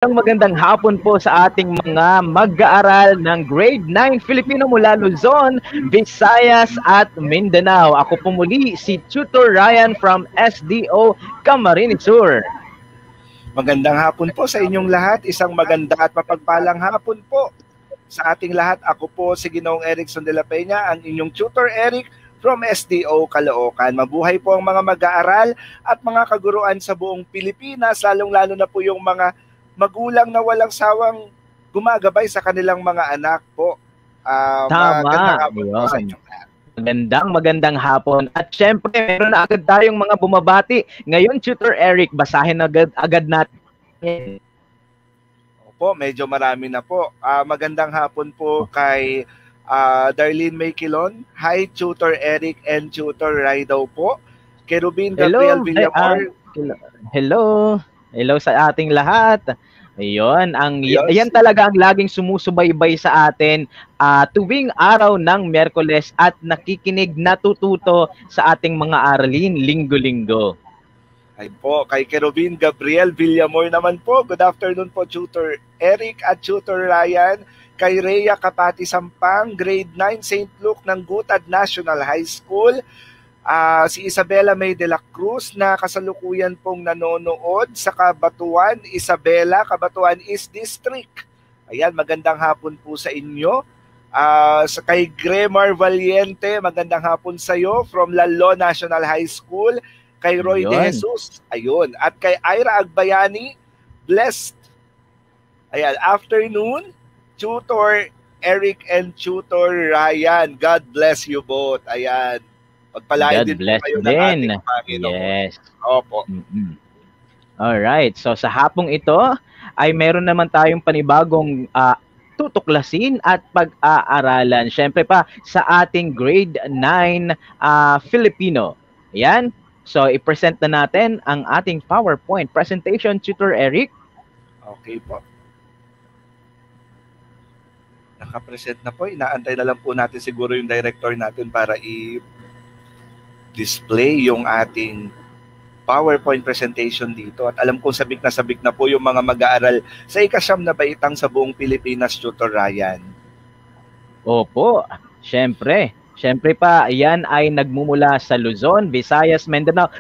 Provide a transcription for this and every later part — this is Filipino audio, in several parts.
Magandang hapon po sa ating mga mag-aaral ng Grade 9 Filipino mula Luzon, Visayas at Mindanao. Ako po muli si Tutor Ryan from SDO Camarines Sur. Magandang hapon po sa inyong lahat. Isang maganda at mapagpalang hapon po sa ating lahat. Ako po si Ginoong Erickson de la Peña, ang inyong Tutor Eric from SDO Caloocan. Mabuhay po ang mga mag-aaral at mga kaguruan sa buong Pilipinas, lalong-lalo na po yung mga magulang na walang sawang gumagabay sa kanilang mga anak po. Tama. Magandang hapon. At syempre, meron na agad tayong mga bumabati. Ngayon, Tutor Eric, basahin agad natin. Opo, medyo marami na po. Magandang hapon po kay Darlene May Quilon. Hi, Tutor Eric and Tutor Rai daw po. Kay Rubin Gabriel Villamor. Hello sa ating lahat. Ayun, yan talaga ang laging sumusubaybay sa atin tuwing araw ng Miyerkules at nakikinig, natututo sa ating mga aralin linggo-linggo. Ay po, kay Kerubin Gabriel Villamor naman po. Good afternoon po, Tutor Eric at Tutor Ryan. Kay Rhea Kapati Sampang, Grade 9 St. Luke ng Gutad National High School. Si Isabela May de la Cruz na kasalukuyan pong nanonood sa Cabatuan. Isabela, Cabatuan East District. Ayan, magandang hapon po sa inyo. Kay Gremar Valiente, magandang hapon sa iyo from Lalo National High School. Kay Roy De Jesus, ayun. At kay Ira Agbayani, blessed. Ayan, afternoon, Tutor Eric and Tutor Ryan. God bless you both. Ayan. Pagpalain din po kayo ng ating Panginoon. Yes. Opo. Alright. So sa hapong ito ay meron naman tayong panibagong tutuklasin at pag-aaralan. Siyempre pa sa ating Grade 9 Filipino. Ayan. So i-present na natin ang ating PowerPoint presentation, Tutor Eric. Okay po. Naka-present na po. Inaantay na lang po natin siguro yung director natin para display yung ating PowerPoint presentation dito. At alam kong sabik na po yung mga mag-aaral sa ikasyam na baitang sa buong Pilipinas, Tutor Ryan. Opo, syempre. Syempre pa, yan ay nagmumula sa Luzon, Visayas, Mindanao.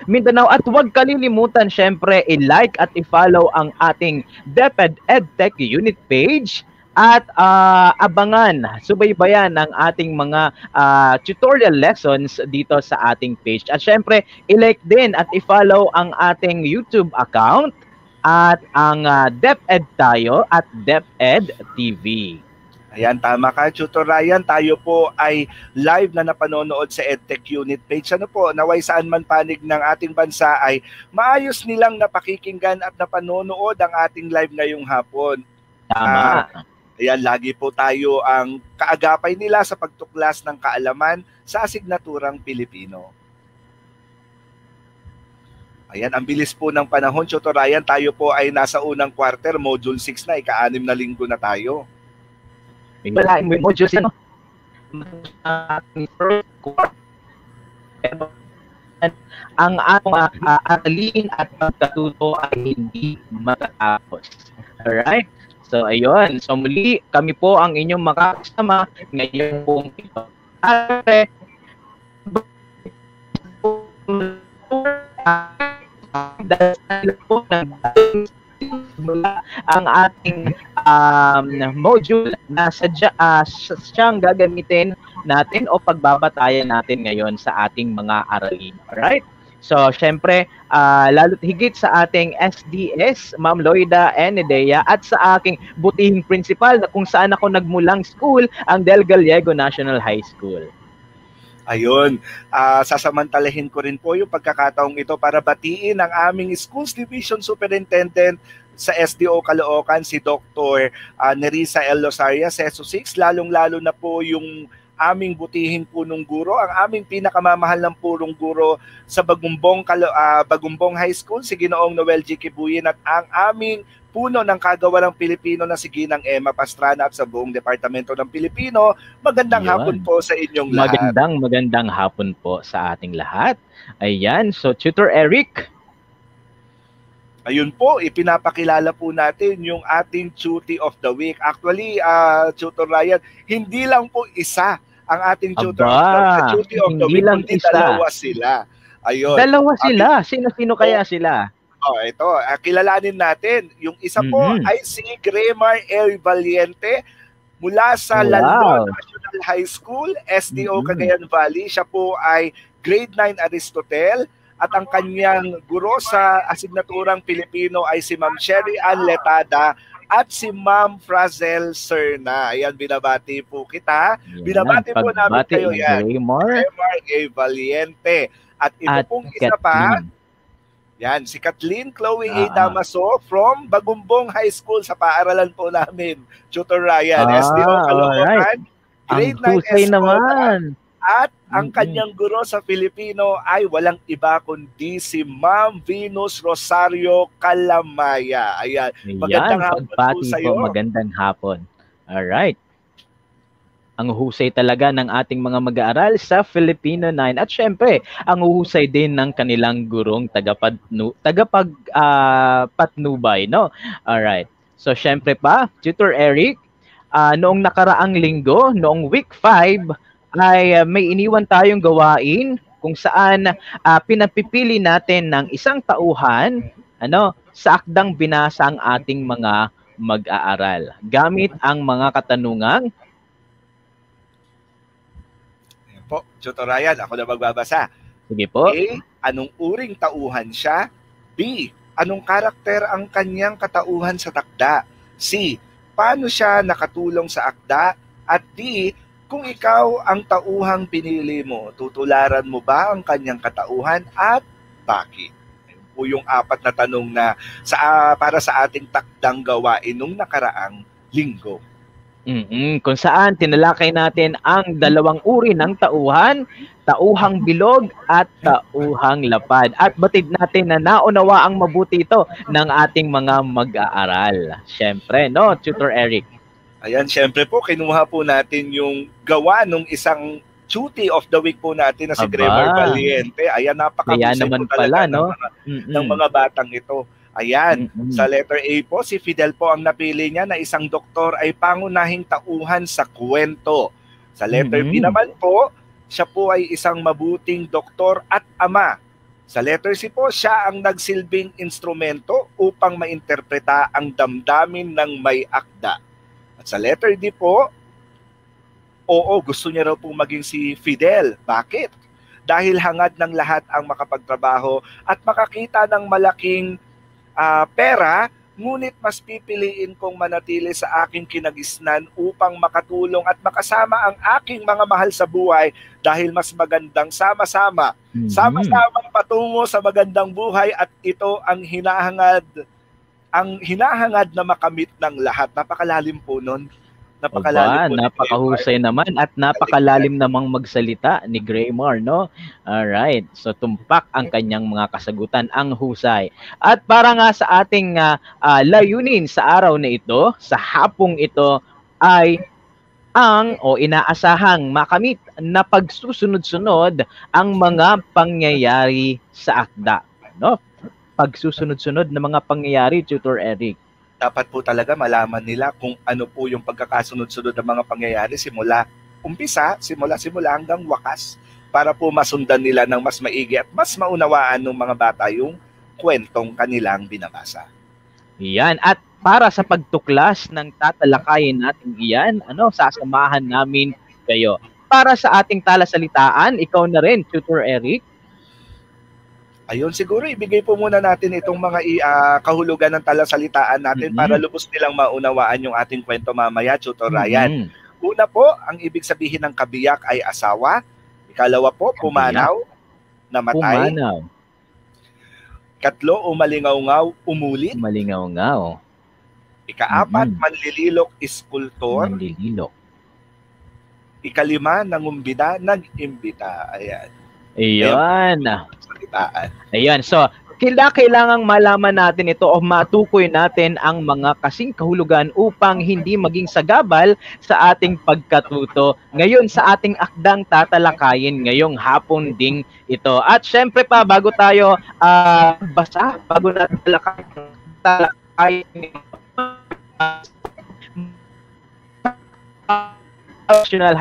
At huwag kalilimutan, syempre, i-like at i-follow ang ating DepEd EdTech Unit page. At abangan, subaybayan ang ating mga tutorial lessons dito sa ating page. At syempre, i-like din at i-follow ang ating YouTube account at ang DepEd tayo at DepEd TV. Ayan, tama ka, Tutor Ryan. Tayo po ay live na napanonood sa EdTech Unit page. Ano po, naway saan man panig ng ating bansa ay maayos nilang napakikinggan at napanonood ang ating live ngayong hapon. Tama. Ayan, lagi po tayo ang kaagapay nila sa pagtuklas ng kaalaman sa asignaturang Pilipino. Ayan, ang bilis po ng panahon, Tutor Ryan. Tayo po ay nasa unang quarter, Module 6 na, ika-6 na linggo na tayo. Wala, Module 6, no? Ang ating aralin at pagkatuto ay hindi matatapos. Alright? So, ayun. So, muli, kami po ang inyong makakasama ngayon po ito. Ang ating module na siyang gagamitin natin o pagbabatayan natin ngayon sa ating mga aralin. Alright? So, syempre, lalo't higit sa ating SDS, Ma'am Loida Enedea, at sa aking butihing principal na kung saan ako nagmulang school, ang Del Gallego National High School. Ayun, sasamantalahin ko rin po yung pagkakataong ito para batiin ang aming Schools Division Superintendent sa SDO Caloocan, si Dr. Nerissa L. Losaria, SESO 6, lalong-lalo na po yung aming butihing punong guro, ang aming pinakamamahal ng purong guro sa Bagumbong High School, si Ginoong Noel G. Kibuyin, at ang aming puno ng kagawalang Pilipino na si Ginang Emma Pastrana at sa buong Departamento ng Pilipino. Magandang hapon po sa inyong lahat. Magandang hapon po sa ating lahat. Ayan, so Tutor Eric. Ayun po, ipinapakilala po natin yung ating Tutor of the Week. Actually, Tutor Ryan, hindi lang po isa ang ating Tutor of the hindi Week, lang kundi isa. dalawa sila. Ayun. Dalawa sila. Sino-sino kaya sila? Ito, kilalanin natin. Yung isa po ay si Greymar L. Valiente mula sa Lalon National High School, SDO Cagayan Valley. Siya po ay grade 9 Aristotle. At ang kanyang guro sa asignaturang Pilipino ay si Ma'am Sherry Ann Letada at si Ma'am Frazel Serna. Ayan, binabati po kita. Binabati po namin kayo yan. Greymar A. Valiente. At ito pong isa pa, yan, si Kathleen Chloe A. Damaso from Bagumbong High School sa paaralan po namin. Tutor Ryan, SDO Caloocan. Grade 9 naman. At ang kanyang guro sa Filipino ay walang iba kundi si Ma'am Venus Rosario Calamaya. Ayan. Magandang hapon po sa iyo. Magandang hapon. Alright. Ang husay talaga ng ating mga mag-aaral sa Filipino 9. At syempre, ang husay din ng kanilang gurong tagapagpatnubay, no? Alright. So syempre pa, Tutor Eric, noong nakaraang linggo, noong week 5, ay may iniwan tayong gawain kung saan pinapipili natin ng isang tauhan sa akdang binasa ang ating mga mag-aaral gamit ang mga katanungang po, Tutor Ryan, ako na magbabasa. Sige po. A, anong uring tauhan siya? B, anong karakter ang kanyang katauhan sa takda? C, paano siya nakatulong sa akda? At D, kung ikaw ang tauhang pinili mo, tutularan mo ba ang kanyang katauhan at bakit? Ayun po yung 4 na tanong na para sa ating takdang gawain nung nakaraang linggo. Kung saan tinalakay natin ang 2 uri ng tauhan, tauhang bilog at tauhang lapad. At batid natin na naunawa ang mabuti ito ng ating mga mag-aaral. Siyempre, no, Tutor Eric? Ayan, syempre po, kinuha po natin yung gawa nung isang Tutor of the Week po natin na si Greymar Valiente. Ayan, napakahusay po talaga ng mga batang ito. Ayan, sa letter A po, si Fidel po ang napili niya na isang doktor ay pangunahing tauhan sa kwento. Sa letter B naman po, siya po ay isang mabuting doktor at ama. Sa letter C po, siya ang nagsilbing instrumento upang mainterpreta ang damdamin ng may akda. At sa letter D po, gusto niya raw po maging si Fidel. Bakit? Dahil hangad ng lahat ang makapagtrabaho at makakita ng malaking pera, ngunit mas pipiliin kong manatili sa aking kinagisnan upang makatulong at makasama ang aking mga mahal sa buhay dahil mas magandang sama-sama. Sama-samang patungo sa magandang buhay at ito ang hinahangad na makamit ng lahat. Napakalalim po nun. Napakahusay naman at napakalalim namang magsalita ni Greymar, no? Alright, so tumpak ang kanyang mga kasagutan, ang husay. At para nga sa ating layunin sa araw na ito, sa hapong ito, ay inaasahang makamit na pagsusunod-sunod ang mga pangyayari sa akda, no? Pagsusunod-sunod na mga pangyayari, Tutor Eric. Dapat po talaga malaman nila kung ano po yung pagkakasunod-sunod ng mga pangyayari simula hanggang wakas para po masundan nila ng mas maigi at mas maunawaan ng mga bata yung kwentong kanilang binabasa. Yan. At para sa pagtuklas ng tatalakayin natin iyan, sasamahan namin kayo. Para sa ating talasalitaan, ikaw na rin, Tutor Eric. Ayun, siguro ibigay po muna natin itong mga kahulugan ng talasalitaan natin para lubos nilang maunawaan yung ating kwento mamaya, Tutor Ryan. Una po, ang ibig sabihin ng kabiyak ay asawa. Ikalawa po, pumanaw, namatay. Katlo, umalingaw-ngaw, umulit. Umalingaw-ngaw. Ika-4, manlililok, iskultor. Manlililok. Ika-5, nangumbida, nag-imbita. Ayan. Ayan. Ayan. So, Kailangang malaman natin ito o matukoy natin ang mga kasing kahulugan upang hindi maging sagabal sa ating pagkatuto. Ngayon sa ating akdang tatalakayin ngayong hapon ding ito. At syempre pa, bago tayo bago natin talakayin national.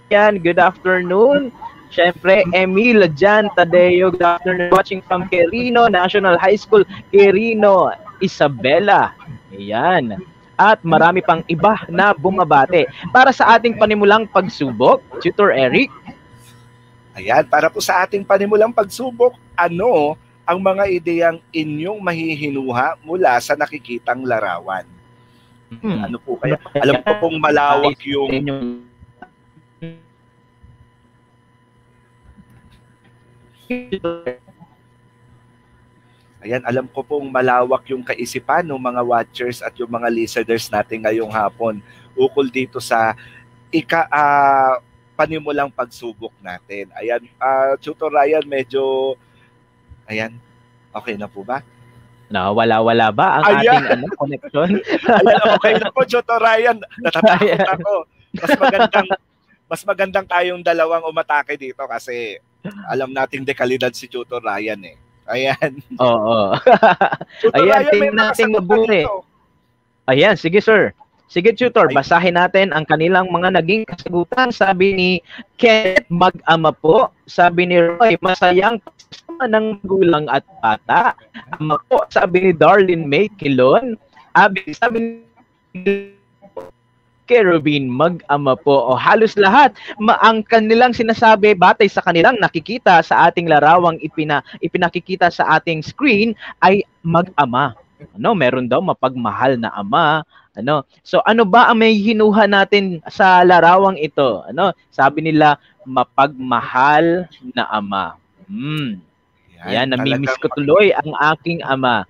Yan, good afternoon. Siyempre, Emil Jan Tadeo, good afternoon. Watching from Quirino National High School, Quirino, Isabela. Ayan. At marami pang iba na bumabate. Para sa ating panimulang pagsubok, Tutor Eric. Ayan, para po sa ating panimulang pagsubok, ano ang mga ideyang inyong mahihinuha mula sa nakikitang larawan? Ano po kaya? Alam ko pong malawak yung Ayan, alam ko pong malawak yung kaisipan ng mga watchers at yung mga listeners natin ngayong hapon ukol dito sa panimulang pagsubok natin. Ayan, Tutor Ryan, medyo okay na po ba? Wala ba ang ating connection? Ayan, okay na po, Tutor Ryan. Natatakot ako. Mas magandang tayong dalawang umatake dito kasi alam nating dekalidad si Tutor Ryan eh. Ayan. Oo. Ayan, tingnan natin mabuti. Ayan, sige sir. Sige Tutor, basahin natin ang kanilang mga naging kasagutan. Sabi ni Kenneth, mag-ama po. Sabi ni Roy, masayang pagsama ng magulang at bata. Ama po, sabi ni Darlene May Kilon. Sabi ni Kerubin, mag-ama po. O halos lahat, ang kanilang sinasabi, batay sa kanilang nakikita sa ating larawang ipinakikita sa ating screen, ay mag-ama. Meron daw mapagmahal na ama. So ano ba ang may hinuha natin sa larawang ito? Sabi nila, mapagmahal na ama. Yan, namimiss ko tuloy ang aking ama.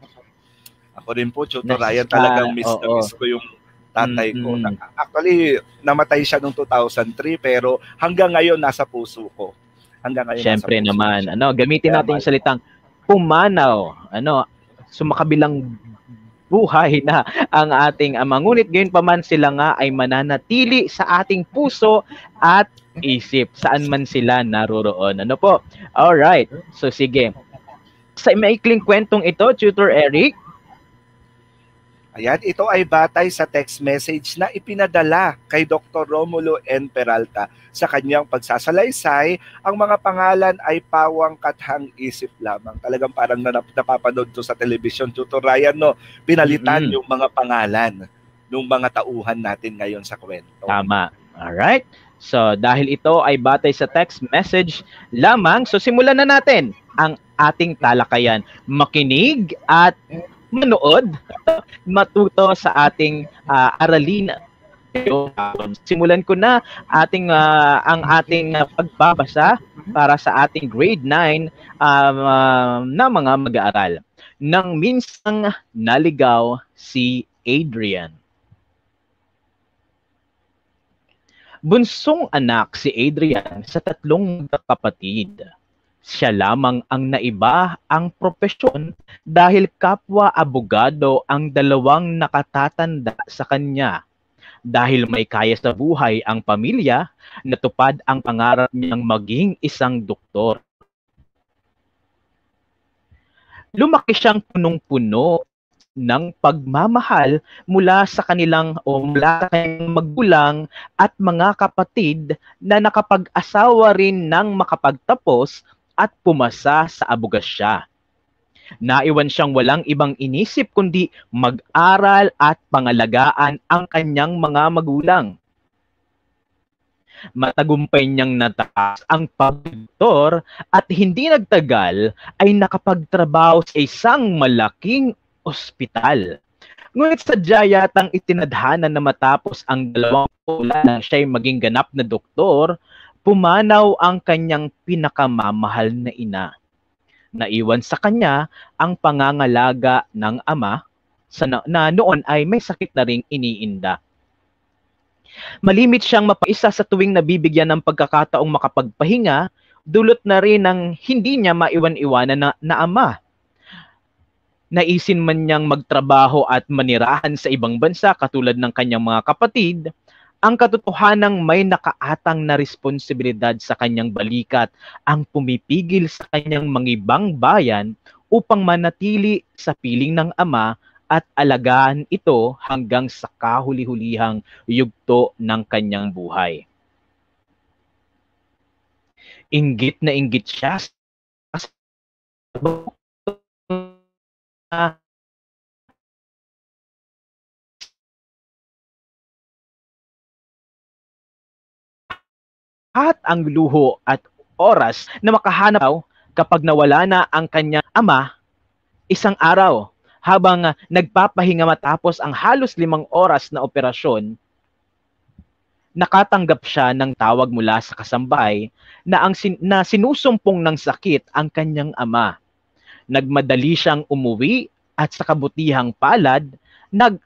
Ako rin po, Tutor Ryan, talagang miss ko yung tatay ko. Actually, namatay siya noong 2003 pero hanggang ngayon nasa puso ko. Siyempre naman, gamitin natin yung salitang pumanaw, sumakabilang buhay na ang ating ama. Ngunit gayon pa man sila nga ay mananatili sa ating puso at isip saan man sila naroroon. Alright. So sige. Sa maikling kwentong ito, Tutor Eric, ayan, ito ay batay sa text message na ipinadala kay Dr. Romulo N. Peralta. Sa kanyang pagsasalaysay, ang mga pangalan ay pawang kathang isip lamang. Talagang parang napapanood to sa television, Tutor Ryan, pinalitan yung mga pangalan ng mga tauhan natin ngayon sa kwento. Tama. Alright. So, dahil ito ay batay sa text message lamang, so simulan na natin ang ating talakayan. Makinig at manood, matuto sa ating aralin. Simulan ko na ang ating pagbabasa para sa ating grade 9 na mga mag-aaral. Nang minsang naligaw si Adrian. Bunsong anak si Adrian sa 3 kapatid. Siya lamang ang naiba ang propesyon dahil kapwa abogado ang 2 nakatatanda sa kanya. Dahil may kaya sa buhay ang pamilya, natupad ang pangarap niyang maging isang doktor. Lumaki siyang punong-puno ng pagmamahal mula sa kanyang magulang at mga kapatid na nakapag-asawa rin ng makapagtapos at pumasa sa abogasya. Naiwan siyang walang ibang inisip kundi mag-aral at pangalagaan ang kanyang mga magulang. Matagumpay niyang nataas ang pagdoktor at hindi nagtagal ay nakapagtrabaho sa isang malaking ospital. Ngunit sadya yatang itinadhana na matapos ang 2 buwan na siya'y maging ganap na doktor, pumanaw ang kanyang pinakamamahal na ina. Naiwan sa kanya ang pangangalaga ng ama na noon ay may sakit na ring iniinda. Malimit siyang mapaisa sa tuwing nabibigyan ng pagkakataong makapagpahinga, dulot na rin ng hindi niya maiwan-iwanan na ama. naisin man niyang magtrabaho at manirahan sa ibang bansa katulad ng kanyang mga kapatid, ang katotohanang may nakaatang na responsibilidad sa kanyang balikat ang pumipigil sa kanyang mangibang bayan upang manatili sa piling ng Ama at alagaan ito hanggang sa kahuli-hulihang yugto ng kanyang buhay. Inggit na inggit siya sa at ang luho at oras na makahanap kapag nawala na ang kanyang ama isang araw habang nagpapahinga matapos ang halos 5 oras na operasyon. Nakatanggap siya ng tawag mula sa kasambahay na sinusumpong ng sakit ang kanyang ama. Nagmadali siyang umuwi at sa kabutihang palad,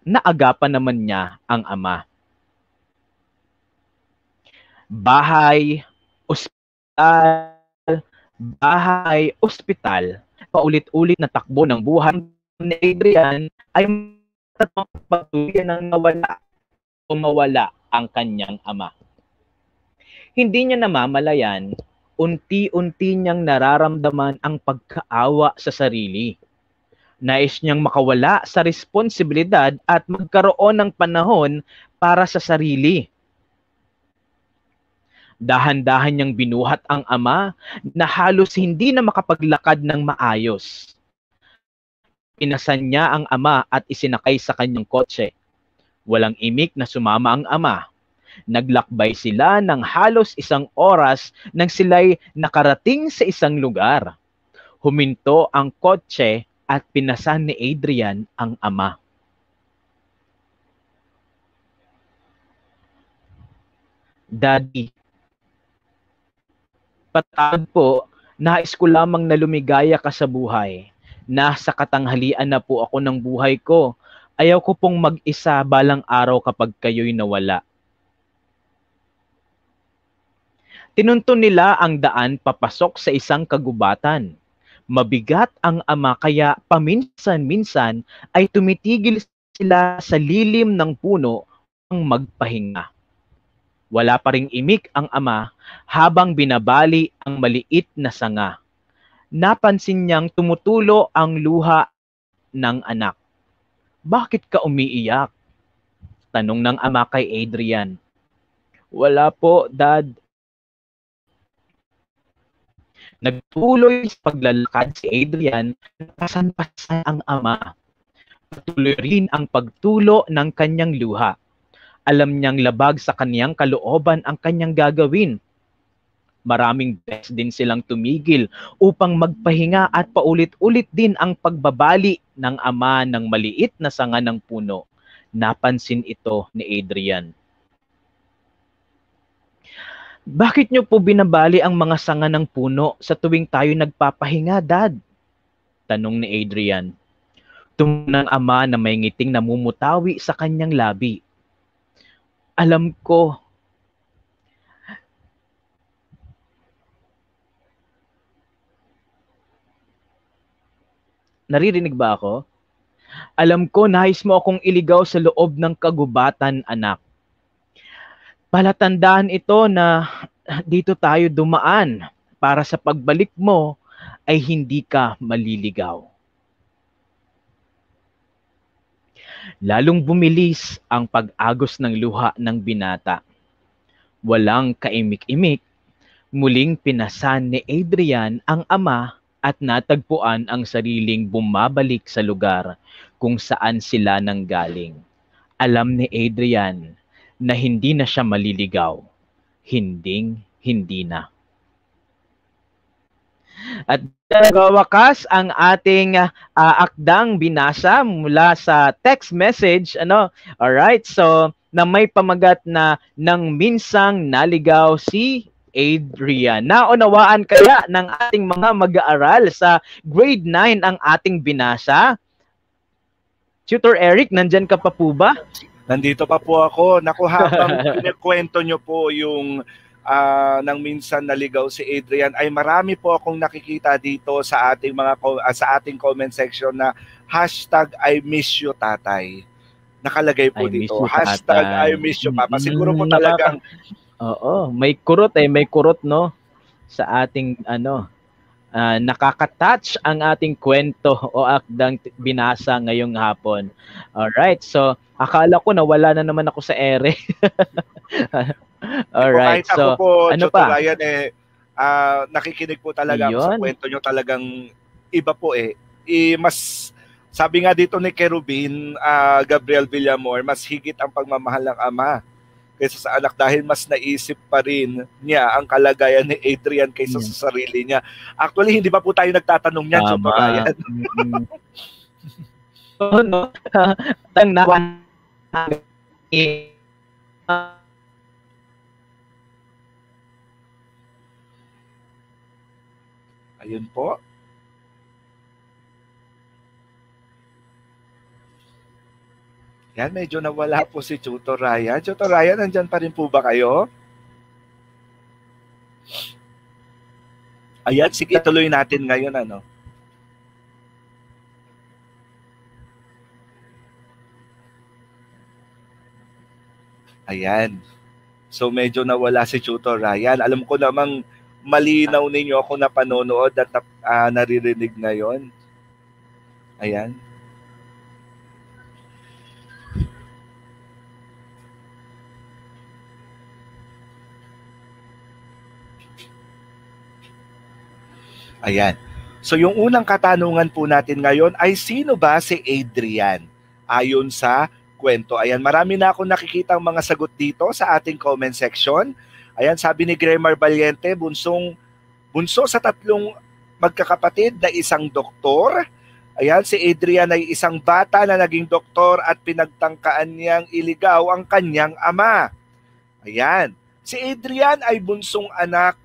naagapan naman niya ang ama. Bahay, ospital, paulit-ulit na takbo ng buhay ni Adrian ay patuloy ng mawala ang kanyang ama. Hindi niya namamalayan, unti-unti niyang nararamdaman ang pagkaawa sa sarili. Nais niyang makawala sa responsibilidad at magkaroon ng panahon para sa sarili. Dahan-dahan niyang binuhat ang ama na halos hindi na makapaglakad ng maayos. Pinasan niya ang ama at isinakay sa kanyang kotse. Walang imik na sumama ang ama. Naglakbay sila ng halos 1 oras nang sila'y nakarating sa isang lugar. Huminto ang kotse at pinasan ni Adrian ang ama. Daddy, patawad po, nais ko lamang na lumigaya ka sa buhay. Nasa katanghalian na po ako ng buhay ko. Ayaw ko pong mag-isa balang araw kapag kayo'y nawala. Tinunton nila ang daan papasok sa isang kagubatan. Mabigat ang ama kaya paminsan-minsan ay tumitigil sila sa lilim ng puno ang magpahinga. Wala pa ring imik ang ama habang binabali ang maliit na sanga. Napansin niyang tumutulo ang luha ng anak. Bakit ka umiiyak? Tanong ng ama kay Adrian. Wala po, Dad. Nagtuloy sa paglalakad si Adrian, pasan-pasan ang ama. Patuloy rin ang pagtulo ng kanyang luha. Alam niyang labag sa kanyang kalooban ang kanyang gagawin. Maraming beses din silang tumigil upang magpahinga at paulit-ulit din ang pagbabali ng ama ng maliit na sanga ng puno. Napansin ito ni Adrian. Bakit niyo po binabali ang mga sanga ng puno sa tuwing tayo nagpapahinga, Dad? Tanong ni Adrian. Tumunang ama na may ngiting namumutawi sa kanyang labi. Alam ko. Naririnig ba ako? Alam ko, nais mo akong iligaw sa loob ng kagubatan, anak. Palatandaan ito na dito tayo dumaan para sa pagbalik mo ay hindi ka maliligaw. Lalong bumilis ang pag-agos ng luha ng binata. Walang kaimik-imik, muling pinasan ni Adrian ang ama at natagpuan ang sariling bumabalik sa lugar kung saan sila nanggaling. Alam ni Adrian na hindi na siya maliligaw. Hindi na. At nagawakas ang ating akdang binasa mula sa text message. Alright, so na may pamagat na nang minsang naligaw si Adrian. Naunawaan kaya ng ating mga mag-aaral sa grade 9 ang ating binasa? Tutor Eric, nandyan ka pa po ba? Nandito pa po ako. Naku, habang pinakwento nyo po yung nang minsan naligaw si Adrian, ay marami po akong nakikita dito sa ating sa ating comment section na #I miss you tatay. Nakalagay po I miss dito, you, #I tatay. miss you papa. Siguro po talagang Oo, may kurot may kurot, no? Sa ating ano, nakaka-touch ang ating kwento o akdang binasa ngayong hapon. Alright, so akala ko nawala na naman ako sa ere. po Alright, kahit ako so po, ano Tutor pa? Ryan, nakikinig po talaga ako sa Iyon. kwento nyo. Talagang iba po eh. Mas, sabi nga dito ni Kerubin, Gabriel Villamor, mas higit ang pagmamahal ng ama kaysa sa anak dahil mas naisip pa rin niya ang kalagayan ni Adrian kaysa sa sarili niya. Actually, hindi pa po tayo nagtatanong niyan, Tutor Ryan. No? Tang nawan Ayun po. Yan, medyo nawala po si Tutor Ryan. Tutor Ryan, nandyan pa rin po ba kayo? Ayan, sige, tuloy natin ngayon, ano. Ayan. So, medyo nawala si Tutor Ryan. Alam ko namang malinaw ninyo ako na panonood at naririnig ngayon. Ayan. Ayan. So yung unang katanungan po natin ngayon ay sino ba si Adrian? Ayon sa kwento. Ayan, marami na akong nakikitang mga sagot dito sa ating comment section. Ayan, sabi ni Gremar Valiente, bunso sa 3 magkakapatid na isang doktor. Ayan, si Adrian ay isang bata na naging doktor at pinagtangkaan niyang iligaw ang kanyang ama. Ayan, si Adrian ay bunsong anak.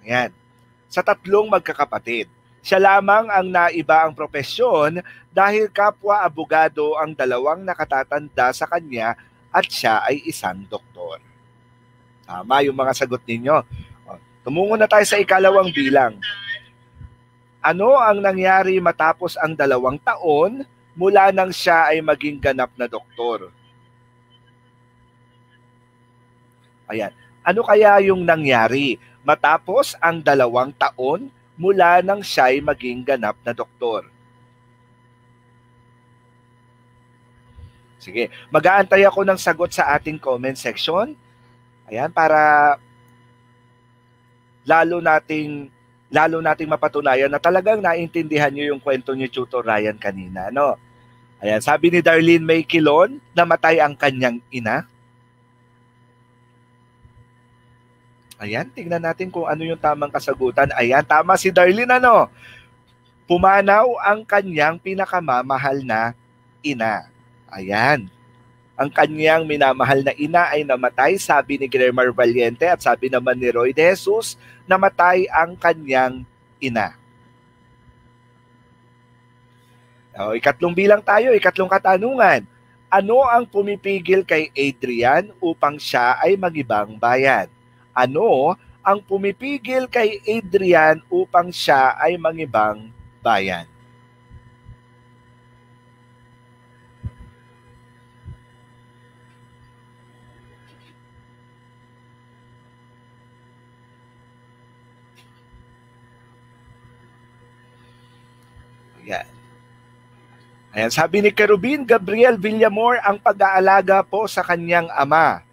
Ayan, sa 3 magkakapatid. Siya lamang ang naiba ang propesyon dahil kapwa abogado ang 2 nakatatanda sa kanya at siya ay isang doktor. Tama yung mga sagot ninyo. Tumungo na tayo sa ikalawang bilang. Ano ang nangyari matapos ang 2 taon mula nang siya ay maging ganap na doktor? Ayan. Ano kaya yung nangyari matapos ang 2 taon mula nang siya'y maging ganap na doktor? Sige, mag-aantay ako ng sagot sa ating comment section. Ayan, para lalo nating mapatunayan na talagang naintindihan niyo yung kwento ni Tutor Ryan kanina, no? Ayan, sabi ni Darlene May Quilon, namatay ang kanyang ina. Ayan, tingnan natin kung ano yung tamang kasagutan. Ayan, tama si Darlene, ano? Pumanaw ang kanyang pinakamamahal na ina. Ayan. Ang kanyang minamahal na ina ay namatay, sabi ni Gremar Valiente, at sabi naman ni Roy De Jesus, namatay ang kanyang ina. Ikatlong bilang tayo, ikatlong katanungan. Ano ang pumipigil kay Adrian upang siya ay magibang bayan? Ano ang pumipigil kay Adrian upang siya ay mangibang bayan? Ayan. Ayan, sabi ni Kerubin Gabriel Villamor, ang pag-aalaga po sa kanyang ama.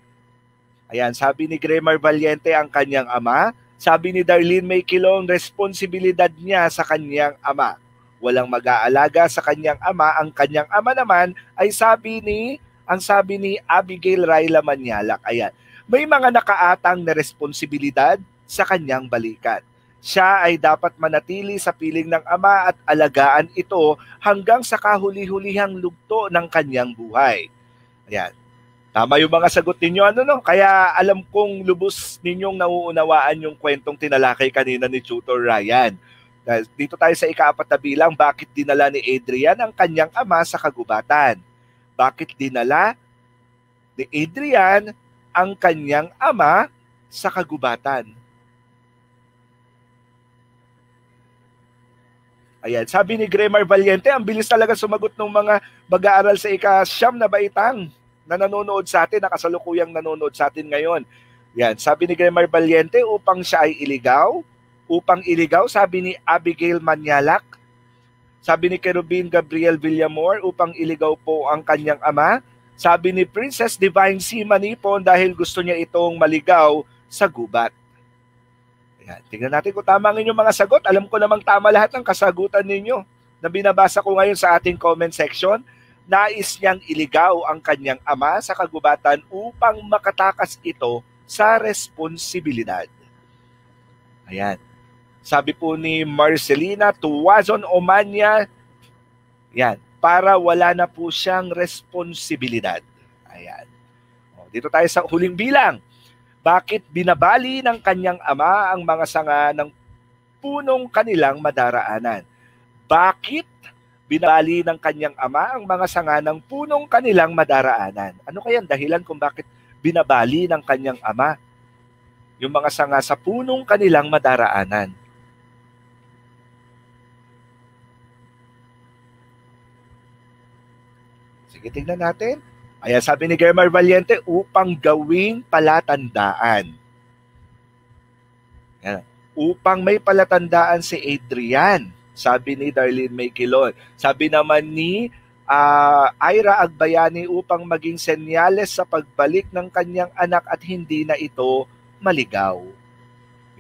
Ayan, sabi ni Gremar Valiente, ang kanyang ama. Sabi ni Darlene May Quilon, responsibilidad niya sa kanyang ama. Walang mag-aalaga sa kanyang ama. Ang kanyang ama naman ay sabi ni Abigail Raila Manyalak. Ayan, may mga nakaatang na responsibilidad sa kanyang balikan. Siya ay dapat manatili sa piling ng ama at alagaan ito hanggang sa kahuli-hulihang lugto ng kanyang buhay. Ayan. Tama yung mga sagot ninyo. Kaya alam kong lubos ninyong nauunawaan yung kwentong tinalakay kanina ni Tutor Ryan. Dito tayo sa ika-4 na bilang, bakit dinala ni Adrian ang kanyang ama sa kagubatan? Bakit dinala ni Adrian ang kanyang ama sa kagubatan? Ayan, sabi ni Gremar Valiente, ang bilis talaga sumagot ng mga mag-aaral sa ika-siyam na baitang na nanonood sa atin, nakasalukuyang nanonood sa atin ngayon. Yan, sabi ni Gremar Valiente, upang siya ay iligaw. Upang iligaw, sabi ni Abigail Manyalak. Sabi ni Kerubin Gabriel Villamor, upang iligaw po ang kanyang ama. Sabi ni Princess Divine C. Manipon, dahil gusto niya itong maligaw sa gubat. Ayan, tingnan natin kung tama ang inyong mga sagot. Alam ko namang tama lahat ng kasagutan ninyo na binabasa ko ngayon sa ating comment section. Nais niyang iligaw ang kanyang ama sa kagubatan upang makatakas ito sa responsibilidad. Ayan. Sabi po ni Marcelina Tuwazon Omania, yan, para wala na po siyang responsibilidad. Ayan. Dito tayo sa huling bilang. Bakit binabali ng kanyang ama ang mga sanga ng punong kanilang madaraanan? Bakit binabali ng kanyang ama ang mga sanga ng punong kanilang madaraanan? Ano kaya ang dahilan kung bakit binabali ng kanyang ama yung mga sanga sa punong kanilang madaraanan? Sige, tingnan natin. Ayan, sabi ni Gemar Valiente, upang gawing palatandaan. Ayan. Upang may palatandaan si Adrian, sabi ni Darlene Maykilon. Sabi naman ni Ira Agbayani, upang maging senyales sa pagbalik ng kanyang anak at hindi na ito maligaw.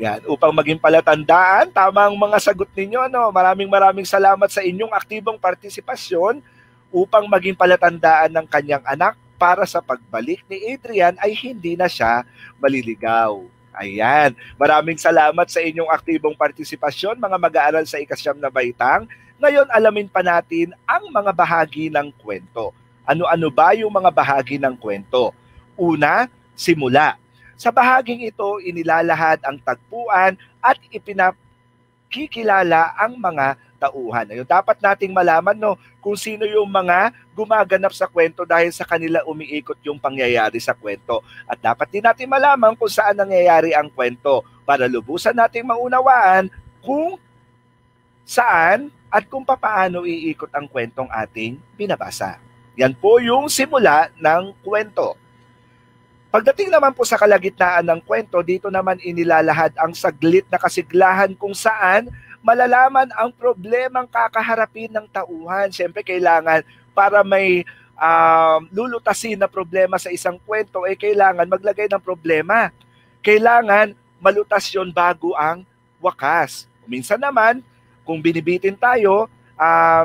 Yan, upang maging palatandaan, tama ang mga sagot ninyo. No? Maraming salamat sa inyong aktibong partisipasyon upang maging palatandaan ng kanyang anak para sa pagbalik ni Adrian ay hindi na siya maliligaw. Ayan, maraming salamat sa inyong aktibong partisipasyon, mga mag-aaral sa ika-siyam na baitang. Ngayon, alamin pa natin ang mga bahagi ng kwento. Ano-ano ba yung mga bahagi ng kwento? Una, simula. Sa bahaging ito, inilalahad ang tagpuan at ipinakikilala ang mga tauhan. Ayun, dapat nating malaman kung sino yung mga gumaganap sa kwento dahil sa kanila umiikot yung pangyayari sa kwento. At dapat din natin malaman kung saan nangyayari ang kwento para lubusan nating maunawaan kung saan at kung paano iikot ang kwentong ating binabasa. Yan po yung simula ng kwento. Pagdating naman po sa kalagitnaan ng kwento, dito naman inilalahad ang saglit na kasiglahan kung saan malalaman ang problemang kakaharapin ng tauhan. Siyempre, kailangan para may lulutasin na problema sa isang kwento, kailangan maglagay ng problema. Kailangan malutas yun bago ang wakas. Minsan naman, kung binibitin tayo,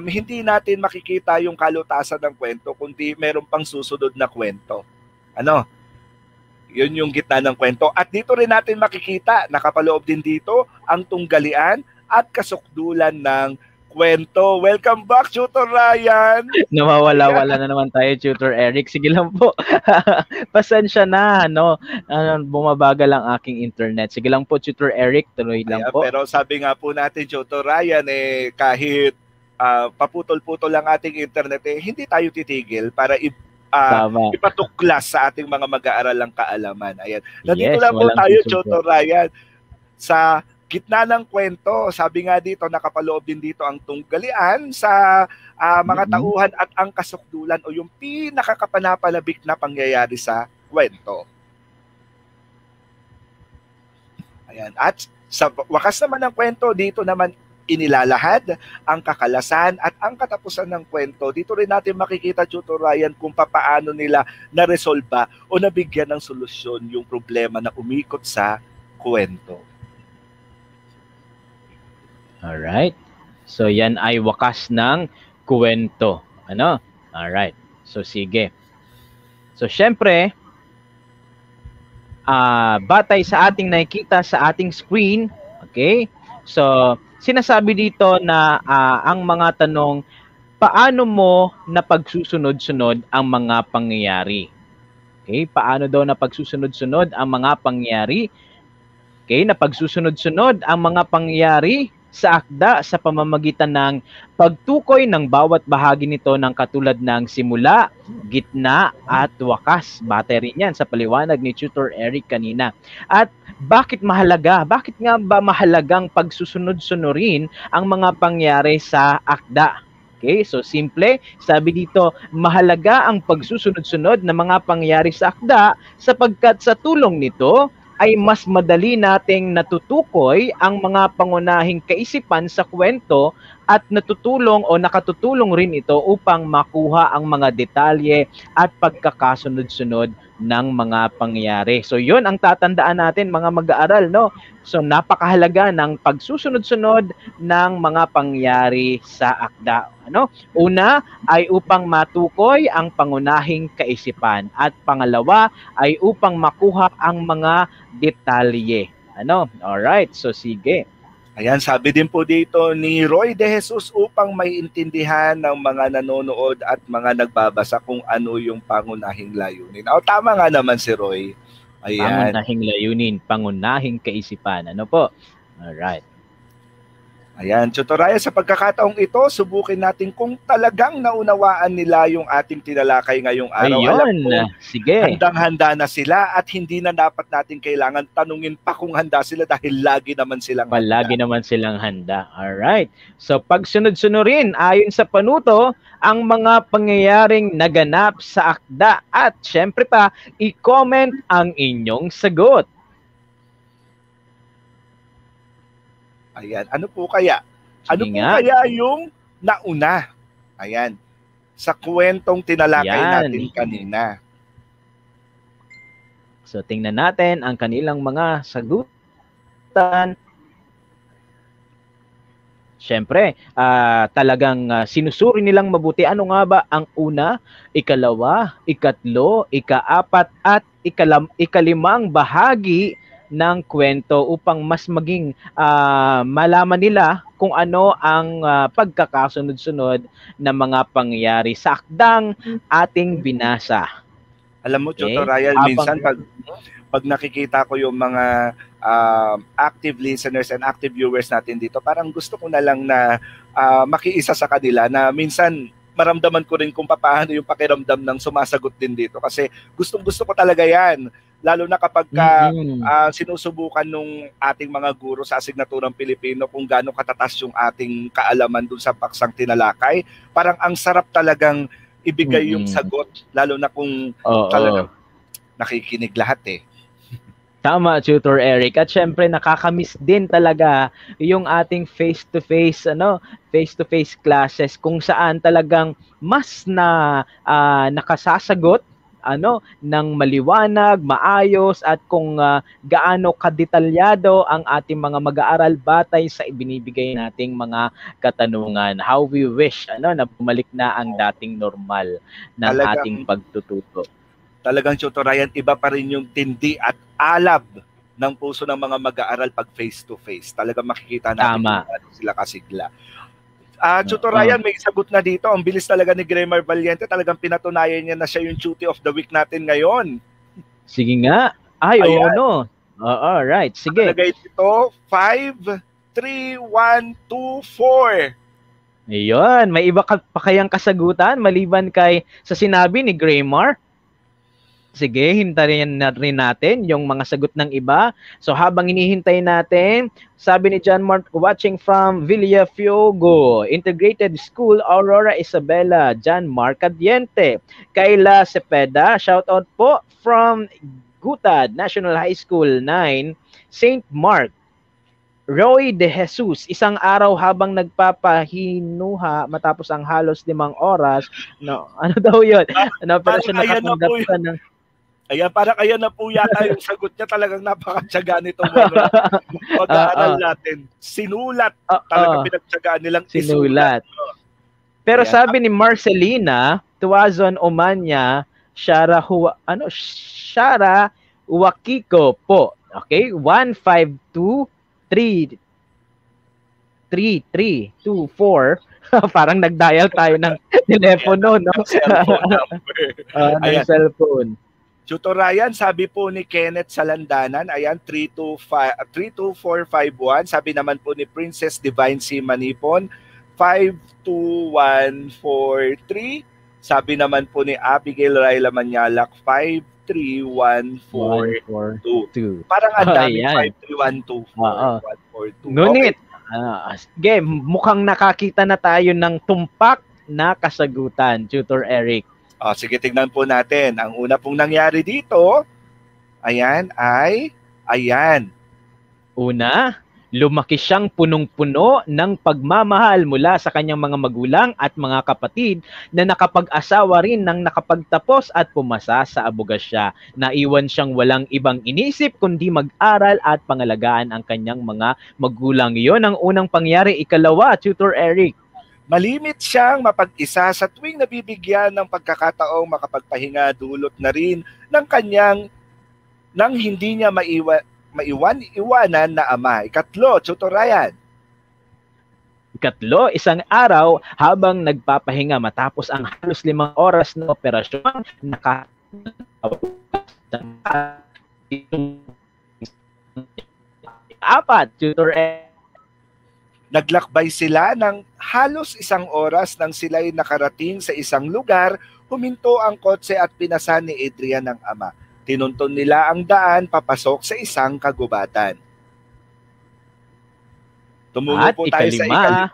hindi natin makikita yung kalutasan ng kwento, kundi meron pang susunod na kwento. Yun yung gitna ng kwento. At dito rin natin makikita, nakapaloob din dito, ang tunggalian at kasukdulan ng kwento. Welcome back, Tutor Ryan! Nawawala-wala na naman tayo, Tutor Eric. Sige lang po. Pasensya na, bumabagal ang aking internet. Sige lang po, Tutor Eric, tuloy lang po. Pero sabi nga po natin, Tutor Ryan, kahit paputol-putol lang ating internet, hindi tayo titigil para ipatuklas sa ating mga mag-aaral ng kaalaman. Ayan. Nandito lang po tayo, Tutor Ryan, sa gitna ng kwento. Sabi nga dito, nakapaloob din dito ang tunggalian sa mga tauhan at ang kasukdulan o yung pinakakapanapalabik na pangyayari sa kwento. Ayan. At sa wakas naman ng kwento, dito naman inilalahad ang kakalasan at ang katapusan ng kwento. Dito rin natin makikita, Tutor Ryan, kung paano nila naresolba o nabigyan ng solusyon yung problema na umikot sa kwento. Alright. So, yan ay wakas ng kwento. Alright. So, sige. So, syempre, batay sa ating nakikita sa ating screen, okay? So, sinasabi dito na ang mga tanong, paano mo napagsusunod-sunod ang mga pangyayari? Okay? Paano daw napagsusunod-sunod ang mga pangyayari? Okay? Napagsusunod-sunod ang mga pangyayari sa akda sa pamamagitan ng pagtukoy ng bawat bahagi nito ng katulad ng simula, gitna, at wakas. Bate rin yan sa paliwanag ni Tutor Eric kanina. At bakit mahalaga? Bakit nga ba mahalagang pagsusunod-sunurin ang mga pangyari sa akda? Okay, so simple, sabi dito, mahalaga ang pagsusunod-sunod ng mga pangyari sa akda sapagkat sa tulong nito ay mas madali nating natutukoy ang mga pangunahing kaisipan sa kwento at natutulong o nakatutulong rin ito upang makuha ang mga detalye at pagkakasunod-sunod ng mga pangyayari. So yun ang tatandaan natin mga mag-aaral, no? So napakahalaga ng pagsusunod-sunod ng mga pangyayari sa akda. Ano? Una ay upang matukoy ang pangunahing kaisipan at pangalawa ay upang makuha ang mga detalye. Ano? Alright, so sige. Ayan, sabi din po dito ni Roy De Jesus upang maiintindihan ng mga nanonood at mga nagbabasa kung ano yung pangunahing layunin. Tama nga naman si Roy. Ayan. Pangunahing layunin, pangunahing kaisipan. Ano po? Alright. Ayan, Tutoraya, sa pagkakataong ito, subukin natin kung talagang naunawaan nila yung ating tinalakay ngayong araw. Ayun, alam ko, sige. handang-handa na sila at hindi na dapat natin kailangan tanungin pa kung handa sila dahil lagi naman silang handa. Lagi naman silang handa. Alright. So pagsunod-sunurin, ayon sa panuto, ang mga pangyayaring naganap sa akda at syempre pa, i-comment ang inyong sagot. Ayan, ano po kaya? Ano po kaya yung nauna? Ayan, sa kwentong tinalakay natin kanina. So tingnan natin ang kanilang mga sagutan. Siyempre, talagang sinusuri nilang mabuti. Ano nga ba ang una, ikalawa, ikatlo, ikaapat at ikalimang bahagi ng kwento upang mas maging malaman nila kung ano ang pagkakasunod-sunod na mga pangyayari sa akdang ating binasa. Alam mo, Tutor Ryan, minsan pag nakikita ko yung mga active listeners and active viewers natin dito, parang gusto ko na lang na makiisa sa kanila na minsan maramdaman ko rin kung paano yung pakiramdam ng sumasagot din dito kasi gustong-gusto ko talaga yan. Lalo na kapag sinusubukan nung ating mga guro sa asignaturang Pilipino kung gaano katatas yung ating kaalaman dun sa paksang tinalakay, parang ang sarap talagang ibigay yung sagot, lalo na kung talagang nakikinig lahat eh. Tama, Tutor Eric. At syempre nakakamiss din talaga yung ating face-to-face classes kung saan talagang mas nakasasagot ng maliwanag, maayos at kung gaano kadetalyado ang ating mga mag-aaral batay sa ibinibigay nating mga katanungan. How we wish na bumalik na ang dating normal ng ating pagtututo. Talagang, Tutor Ryan, iba pa rin yung tindi at alab ng puso ng mga mag-aaral pag face-to-face. Talagang makikita natin kung sila kasigla. Tutor Ryan, may sagot na dito. Ang bilis talaga ni Grammar Valiente. Talagang pinatunayan niya na siya yung duty of the week natin ngayon. Sige nga. Ay, no. Alright, sige. Nalagay dito, 5, 3, 1, 2, 4. Ayun, may iba pa kayang kasagutan maliban sa sinabi ni Grammar? Sige, hintayin na rin natin yung mga sagot ng iba. So habang hinihintay natin, sabi ni John Mark, watching from Villafuego, Integrated School, Aurora Isabela, John Mark Cadiente. Kayla Cepeda, shoutout po from Gutad, National High School 9, St. Mark. Roy De Jesus, isang araw habang nagpapahinuha matapos ang halos 5 oras. No, ano daw yun? Pero siya nakatanggap ka ng... Ayan, parang ayan na po yata yung sagot niya. Talagang napakatsaga nitong pag-aaral natin. Sinulat. Talagang pinagtsagaan nilang sinulat. Pero ayan, sabi ni Marcelina, Tuazon Omanya, Shara Wakiko po. Okay? 152-3-3-3-2-4. Parang nag-dial tayo ng telepono, no? Cellphone number. Ng cellphone. Tutor Ryan, sabi po ni Kenneth Salandanan, ayan, 32451. Sabi naman po ni Princess Divine C. Manipon, 52143. Sabi naman po ni Abigail Raila Manyalak, 53142. Parang ang daming 53124. Ngunit, game, mukhang nakakita na tayo ng tumpak na kasagutan, Tutor Eric. Sige, tignan po natin. Ang una pong nangyari dito, ayan. Una, lumaki siyang punong-puno ng pagmamahal mula sa kanyang mga magulang at mga kapatid na nakapag-asawa rin ng nakapagtapos at pumasa sa abogasya. Naiwan siyang walang ibang inisip kundi mag-aral at pangalagaan ang kanyang mga magulang. Yon ang unang pangyari. Ikalawa, Tutor Eric. Malimit siyang mapag-isa sa tuwing nabibigyan ng pagkakataong makapagpahinga, dulot na rin ng kanyang nang hindi niya iwanan na ama. Ikatlo, Tutor Ryan. Ikatlo, isang araw habang nagpapahinga matapos ang halos 5 oras na operasyon, Apat, Tutor Eric. Naglakbay sila ng halos 1 oras nang sila'y nakarating sa isang lugar, huminto ang kotse at pinasan ni Adrian ang ama. Tinunton nila ang daan papasok sa isang kagubatan. Tumungo po tayo sa ikalima.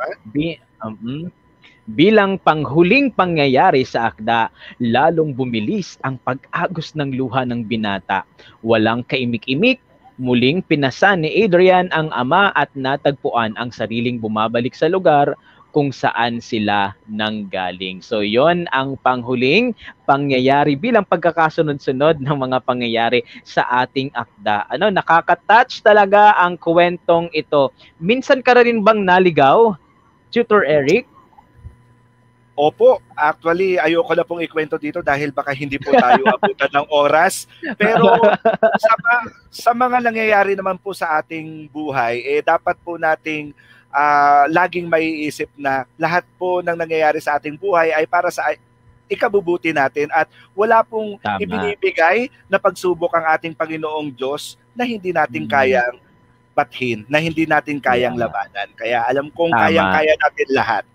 Bilang panghuling pangyayari sa akda, lalong bumilis ang pag-agos ng luha ng binata. Walang kaimik-imik, muling pinasan ni Adrian ang ama at natagpuan ang sariling bumabalik sa lugar kung saan sila nanggaling. So yon ang panghuling pangyayari bilang pagkakasunod-sunod ng mga pangyayari sa ating akda. Nakaka-touch talaga ang kwentong ito. Minsan ka rin bang naligaw, Tutor Eric? Opo, actually ayoko na pong ikwento dito dahil baka hindi po tayo abutan ng oras. Pero sa mga nangyayari naman po sa ating buhay, dapat po nating laging maiisip na lahat po ng nangyayari sa ating buhay ay para sa ikabubuti natin at wala pong ibinibigay na pagsubok ang ating Panginoong Diyos na hindi natin kayang bathin, na hindi natin kayang labanan. Kaya alam kong kayang-kaya natin lahat.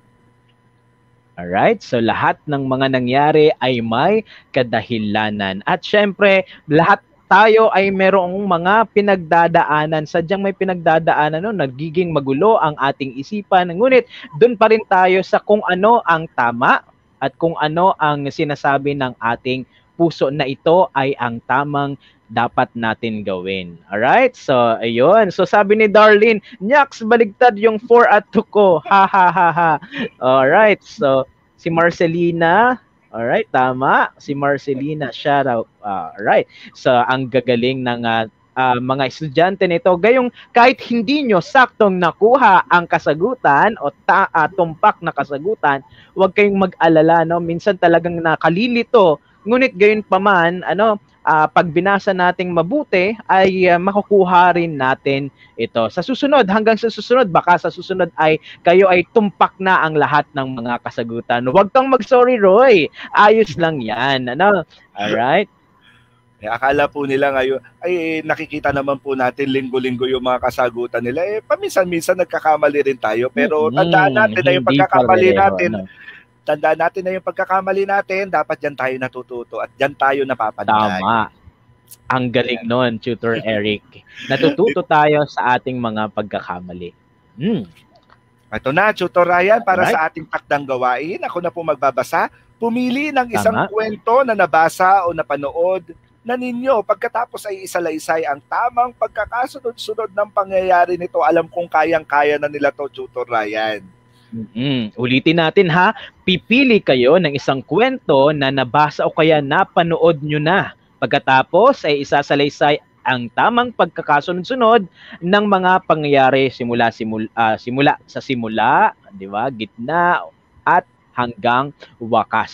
Alright, so lahat ng mga nangyari ay may kadahilanan. At syempre, lahat tayo ay merong mga pinagdadaanan. Sadyang may pinagdadaanan, nagiging magulo ang ating isipan. Ngunit doon pa rin tayo sa kung ano ang tama at kung ano ang sinasabi ng ating puso na ito ay ang tamang dapat natin gawin. Alright? So, ayun. So, sabi ni Darlene, Nyaks, baligtad yung 4 at 2 ko. Ha, ha, ha, ha. Alright. So, si Marcelina, alright, tama. Si Marcelina, shout out. Alright. So, ang gagaling ng mga estudyante nito. Gayong kahit hindi nyo saktong nakuha ang kasagutan o tumpak na kasagutan, huwag kayong mag-alala. Minsan talagang nakalilito. Ngunit gayon pa man, pag binasa nating mabuti, ay makukuha rin natin ito. Sa susunod, hanggang sa susunod, baka sa susunod ay kayo ay tumpak na ang lahat ng mga kasagutan. Huwag kang mag-sorry, Roy. Ayos lang yan. Alright? Akala po nila ngayon, ay nakikita naman po natin linggo-linggo yung mga kasagutan nila. Paminsan-minsan nagkakamali rin tayo. Pero tandaan natin na yung pagkakamali natin, tandaan natin na yung pagkakamali natin, dapat dyan tayo natututo at dyan tayo napapanday. Tama. Ang galing nun, Tutor Eric. Natututo tayo sa ating mga pagkakamali. Ito na, Tutor Ryan, para sa ating takdang gawain. Ako na po magbabasa. Pumili ng isang kwento na nabasa o napanood na ninyo. Pagkatapos ay isalaysay ang tamang pagkakasunod-sunod ng pangyayari nito. Alam kong kayang-kaya na nila to, Tutor Ryan. Ulitin natin ha, pipili kayo ng isang kwento na nabasa o kaya napanood nyo na. Pagkatapos ay isasalaysay ang tamang pagkakasunod-sunod ng mga pangyayari simula sa simula, di ba? Gitna at hanggang wakas.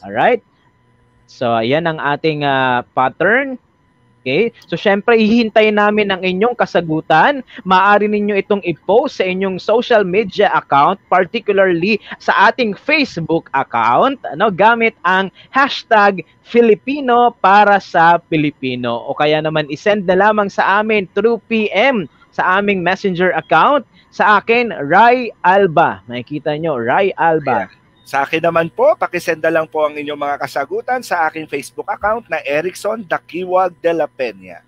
Alright? So, ayan ang ating pattern. Okay? So syempre hihintayin namin ang inyong kasagutan. Maaari ninyo itong i-post sa inyong social media account, particularly sa ating Facebook account, ano, gamit ang hashtag Filipino para sa Pilipino. O kaya naman isend na lamang sa amin through PM sa aming messenger account. Sa akin, Rai Alba. Makikita nyo, Rai Alba. Ayan. Sa akin naman po, pakisenda lang po ang inyong mga kasagutan sa aking Facebook account na Erickson Dakiwag de la Peña.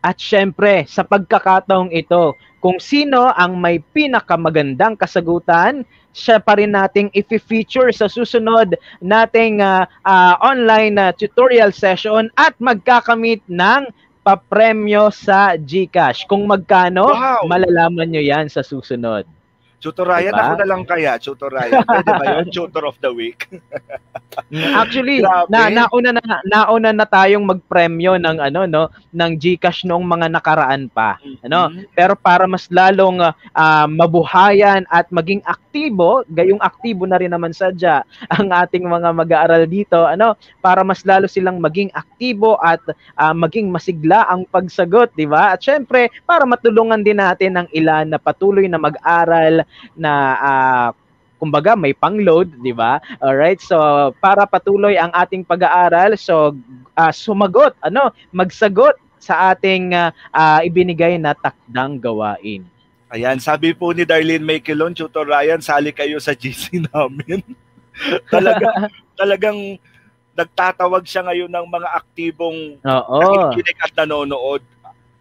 At syempre, sa pagkakataong ito, kung sino ang may pinakamagandang kasagutan, siya pa rin nating i-feature sa susunod nating online tutorial session at magkakamit ng papremyo sa GCash. Kung magkano, malalaman nyo yan sa susunod. Tutor Ryan, diba? Ako na lang kaya, Tutor Ryan. Pwede ba yun? Tutor of the week. Actually, nauna na tayong magpremyo ng ng GCash noong mga nakaraan pa, Pero para mas lalong mabuhayan at maging aktibo, gayong aktibo na rin naman sadya ang ating mga mag-aaral dito, para mas lalo silang maging aktibo at maging masigla ang pagsagot, di ba? At syempre, para matulungan din natin ang ilan na patuloy na mag-aral na kumbaga may pang-load, di ba? Alright, so para patuloy ang ating pag-aaral, so sumagot, magsagot sa ating ibinigay na takdang gawain. Ayan, sabi po ni Darlene Maykilon, Tutor Ryan, sali kayo sa GC namin. Talagang nagtatawag siya ngayon ng mga aktibong nakikinig at nanonood.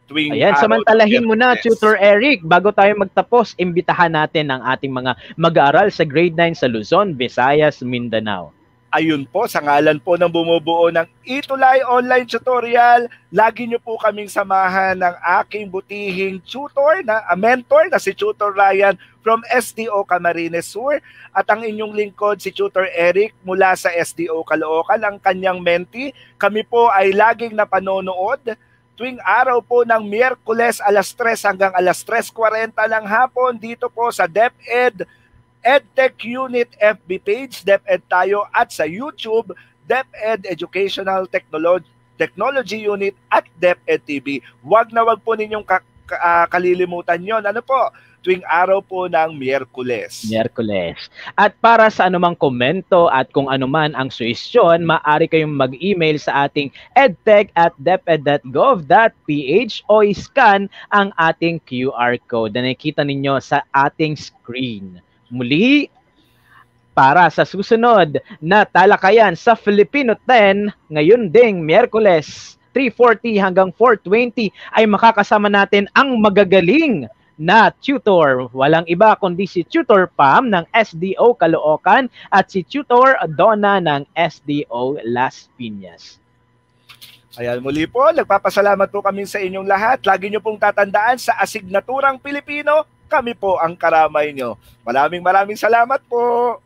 Ayan, samantalahin mo na, Tutor Eric, bago tayo magtapos, imbitahan natin ang ating mga mag-aaral sa grade 9 sa Luzon, Visayas, Mindanao. Ayun po, sa ngalan po ng bumubuo ng Itulay Online Tutorial, lagi niyo po kaming samahan ng aking butihing tutor, mentor na si Tutor Ryan from SDO Camarines Sur at ang inyong lingkod si Tutor Eric mula sa SDO Caloocan, ang kanyang mentee. Kami po ay laging napanonood tuwing araw po ng Miyerkules alas 3 hanggang alas 3:40 ng hapon dito po sa DepEd EdTech Unit FB page, DepEd tayo, at sa YouTube, DepEd Educational Technology Unit at DepEd TV. Wag na wag po ninyong kalilimutan yon. Tuwing araw po ng Miyerkules. At para sa anumang komento at kung anuman ang suhestyon, maaari kayong mag-email sa ating edtech@deped.gov.ph o i-scan ang ating QR code na nakikita ninyo sa ating screen. Muli, para sa susunod na talakayan sa Filipino 10, ngayon ding Miyerkules, 3:40 hanggang 4:20 ay makakasama natin ang magagaling na tutor. Walang iba kundi si Tutor Pam ng SDO Caloocan at si Tutor Donna ng SDO Las Piñas. Ayan, muli po, nagpapasalamat po kami sa inyong lahat. Lagi nyo pong tatandaan sa asignaturang Pilipino, kami po ang karamay nyo. Maraming salamat po.